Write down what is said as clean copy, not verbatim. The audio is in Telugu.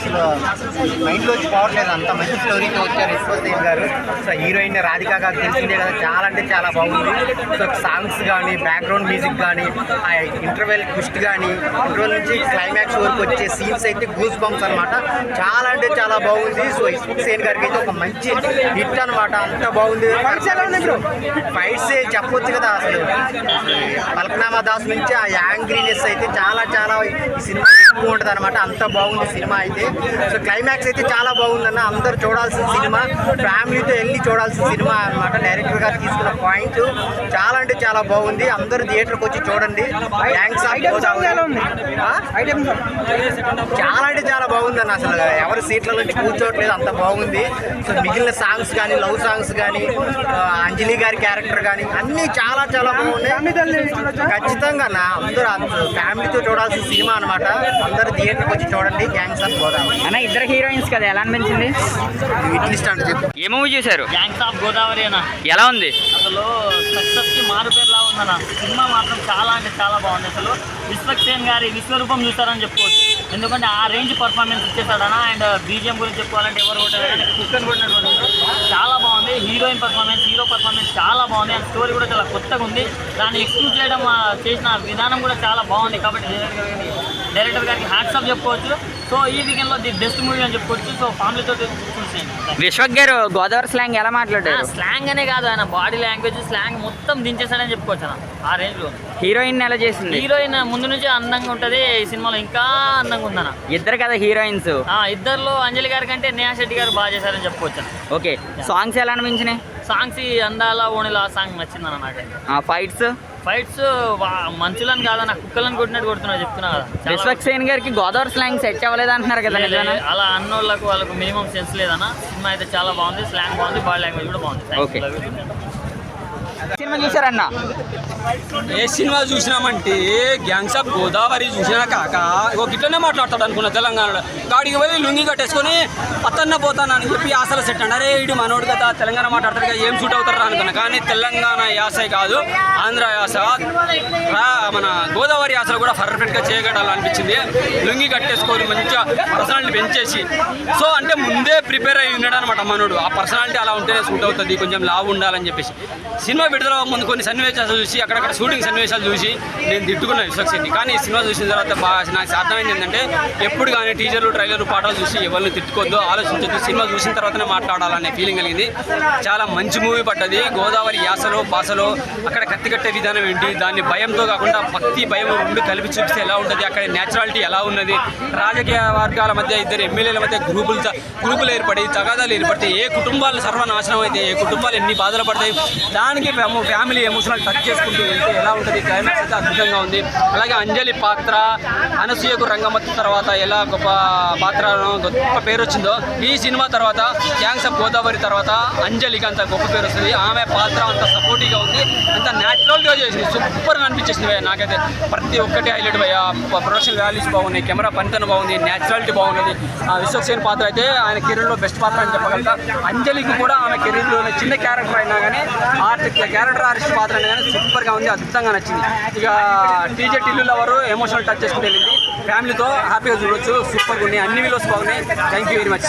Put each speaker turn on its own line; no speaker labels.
అసలు మైండ్లో వచ్చి పోవట్లేదు, అంత మంచి స్టోరీతో వచ్చారు విశ్వక్సేన్ గారు. సో హీరోయిన్ రాధిక గారు తెలిసిందే కదా, చాలా అంటే చాలా బాగుంది. సో సాంగ్స్ కానీ, బ్యాక్గ్రౌండ్ మ్యూజిక్ కానీ, ఆ ఇంటర్వెల్ ట్విస్ట్ కానీ, ఇంటర్వెల్ నుంచి క్లైమాక్స్ వరకు వచ్చే సీన్స్ అయితే గూస్ బంప్స్ అనమాట. చాలా అంటే చాలా బాగుంది. సో విశ్వక్సేన్ గారికి అయితే ఒక మంచి హిట్ అనమాట, అంత బాగుంది. ఫైట్స్ చెప్పొచ్చు కదా, అసలు పల్కనామా దాస్ నుంచి ఆ యాంగ్రీనెస్ అయితే చాలా చాలా ఈ సినిమా ఎక్కువ ఉంటుంది అనమాట, అంత బాగుంది సినిమా అయితే. సో క్లైమాక్స్ అయితే చాలా బాగుందన్న, అందరూ చూడాల్సిన సినిమా, ఫ్యామిలీతో వెళ్ళి చూడాల్సిన సినిమా అనమాట. డైరెక్టర్ గారు తీసుకున్న పాయింట్ చాలా అంటే చాలా బాగుంది, అందరూ థియేటర్కి వచ్చి చూడండి. చాలా అంటే చాలా బాగుంది అన్న, అసలు ఎవరు సీట్ల నుంచి కూర్చోవట్లేదు, అంత బాగుంది. సో మిగిలిన సాంగ్స్ కానీ, లవ్ సాంగ్స్ కానీ, అంజలి గారి క్యారెక్టర్ కానీ అన్నీ చాలా చాలా బాగున్నాయి. ఖచ్చితంగా నా అందరూ ఫ్యామిలీతో చూడాల్సిన సినిమా అనమాట, అందరూ థియేటర్కి వచ్చి చూడండి. గ్యాంగ్స్ ఆఫ్ గోదావరి
అన్న, ఇద్దరు హీరోయిన్స్ కదా, ఎలా అనిపించింది?
ఇట్లిస్ట్ అంటే చెప్పు.
ఏ మూవీ చూశారు?
గ్యాంగ్స్ ఆఫ్ గోదావరి అన్న.
ఎలా ఉంది?
అసలు సక్సెస్ కి మారుపేరులా ఉందన్న. సినిమా మాత్రం చాలా అంటే చాలా బాగుంది. అసలు విశ్వక్సేన్ గారి విశ్వరూపం చూస్తారని చెప్పుకోవచ్చు, ఎందుకంటే ఆ రేంజ్ పర్ఫార్మెన్స్ ఇచ్చేసాడన్న. అండ్ బీజిఎం గురించి చెప్పుకోవాలంటే ఎవరు కొట్టారు, కుక్కర్ కొట్టినటువంటి చాలా బాగుంది. హీరోయిన్ పర్ఫార్మెన్స్, హీరో పర్ఫార్మెన్స్ చాలా బాగుంది. అండ్ స్టోరీ కూడా చాలా కొత్తగా ఉంది. దాన్ని ఎక్స్క్యూజ్ చేయడం చేసిన విధానం కూడా చాలా బాగుంది. కాబట్టి డైరెక్టర్ గారికి హ్యాట్స్ ఆఫ్ చెప్పుకోవచ్చు. సో ఈ వీకెండ్లో ది బెస్ట్ మూవీ అని చెప్పుకోవచ్చు. సో ఫ్యామిలీతో చూసేయండి.
విశ్వక్ గారు గోదావరి స్లాంగ్ ఎలా మాట్లాడారు?
స్లాంగ్ అనే కాదు, ఆయన బాడీ లాంగ్వేజ్ స్లాంగ్ మొత్తం దించేసాడని చెప్పుకోవచ్చు అన్న. ఆ రేంజ్లో
హీరోయిన్ ఎలా చేసింది?
హీరోయిన్ ముందు నుంచి అందంగా ఉంటుంది, ఈ సినిమాలో ఇంకా అందంగా ఉందన్న.
ఇద్దరు కదా హీరోయిన్స్.
ఇద్దరులో అంజలి గారి కంటే నేహా శెట్టి గారు బాగా చేశారని చెప్పుకోవచ్చు.
ఓకే, సాంగ్స్ ఎలా అనిపించినాయి?
సాంగ్స్ ఈ అందాల ఓణిలో ఆ సాంగ్ నచ్చిందన్న నాకైతే. ఫైట్స్ మంచులని కాదన్న, కుక్కలను కొట్టినట్టు కొడుతున్నా చెప్తున్నా కదా.
విశ్వక్సేన్ గారికి గోదావరి స్లాంగ్ సెట్ అవ్వలేదు అంటున్నారు కదా,
అలా అన్నోళ్ళకు వాళ్ళకు మినిమం సెన్స్ లేదన్న. సినిమా అయితే చాలా బాగుంది, స్లాంగ్ బాగుంది, బాడీ లాంగ్వేజ్ కూడా బాగుంది.
ఓకే, సినిమా చూసారన్న?
ఏ సినిమా చూసినామంటే గ్యాంగ్స్ ఆఫ్ గోదావరి చూసినా కాక ఒక ఇట్లనే మాట్లాడతాడు అనుకున్నా తెలంగాణలో. గాడికి పోయి లుంగి కట్టేసుకొని పత్తన్న పోతానని చెప్పి ఆశలు సెట్ అండి. అరే ఇటు మనోడు కదా తెలంగాణ మాట్లాడతాడు కదా, ఏం సూట్ అవుతారా అనుకున్నా. కానీ తెలంగాణ యాసే కాదు, ఆంధ్ర యాస, మన గోదావరి యాసలు కూడా పర్ఫెక్ట్గా చేయగడాలనిపించింది. లుంగి కట్టేసుకొని మంచిగా పర్సనాలిటీ పెంచేసి, సో అంటే ముందే ప్రిపేర్ అయ్యి ఉన్నాడు అనమాట మనోడు. ఆ పర్సనాలిటీ అలా ఉంటేనే సూట్ అవుతుంది, కొంచెం లావు ఉండాలని చెప్పేసి. సినిమా విడుదల ముందు కొన్ని సన్నివేశాలు చూసి, అక్కడక్కడ షూటింగ్ సన్నివేశాలు చూసి నేను తిట్టుకున్నాను విశ్వక్సేన్ని. కానీ ఈ సినిమా చూసిన తర్వాత బాగా నాకు అర్థమైంది ఏంటంటే, ఎప్పుడు కానీ టీజర్లు, ట్రైలర్లు, పాటలు చూసి ఎవరిని తిట్టుకోవద్దు, ఆలోచించద్దు. సినిమా చూసిన తర్వాతనే మాట్లాడాలనే ఫీలింగ్ కలిగింది. చాలా మంచి మూవీ పడ్డది. గోదావరి యాసలో, భాషలో అక్కడ కత్తి కట్టే విధానం ఏంటి, దాన్ని భయంతో కాకుండా భక్తి, భయం రెండు కలిపి చూపిస్తే ఎలా ఉంటుంది, అక్కడ న్యాచురాలిటీ ఎలా ఉన్నది, రాజకీయ వర్గాల మధ్య, ఇద్దరు ఎమ్మెల్యేల మధ్య గ్రూపులు ఏర్పడి, తగాదాలు ఏర్పడితే ఏ కుటుంబాలు సర్వనాశనం అయితే, ఏ కుటుంబాలు ఎన్ని బాధలు పడతాయి, దానికి ఫ్యామిలీ ఎమోషనల్ టచ్ చేసుకుంటూ వెళ్తే ఎలా ఉంటుంది. క్లైమాక్స్ అయితే అద్భుతంగా ఉంది. అలాగే అంజలి పాత్ర, అనసూయకు రంగమత్తు తర్వాత ఎలా గొప్ప పాత్ర, గొప్ప పేరు వచ్చిందో, ఈ సినిమా తర్వాత గ్యాంగ్స్ ఆఫ్ గోదావరి తర్వాత అంజలికి అంత గొప్ప పేరు వస్తుంది. ఆమె పాత్ర అంత సపోర్టివ్గా ఉంది, అంత న్యాచురల్గా చేసింది. సూపర్ అనిపించేసింది నాకైతే. ప్రతి ఒక్కటి హైలైట్ అయ్యా, ప్రొడక్షన్ వాల్యూస్ బాగున్నాయి, కెమెరా పనితనం బాగుంది, న్యాచురాలిటీ బాగున్నది. విశ్వక్సేన్ పాత్ర అయితే ఆయన కెరీర్లో బెస్ట్ పాత్ర అని చెప్పగలుగుతా. అంజలికి కూడా ఆమె కెరీర్లో చిన్న క్యారెక్టర్ అయినా కానీ క్యారెక్టర్ ఆర్టిస్ట్ పాత్ర అయినా కానీ సూపర్గా ఉంది, అద్భుతంగా నచ్చింది. ఇక DJ Tillu lover emotional touch చేసుకుని వెళ్ళింది. ఫ్యామిలీతో హ్యాపీగా చూడొచ్చు, సూపర్గా ఉన్నాయి, అన్ని వీడియోస్ బాగున్నాయి. Thank you very much.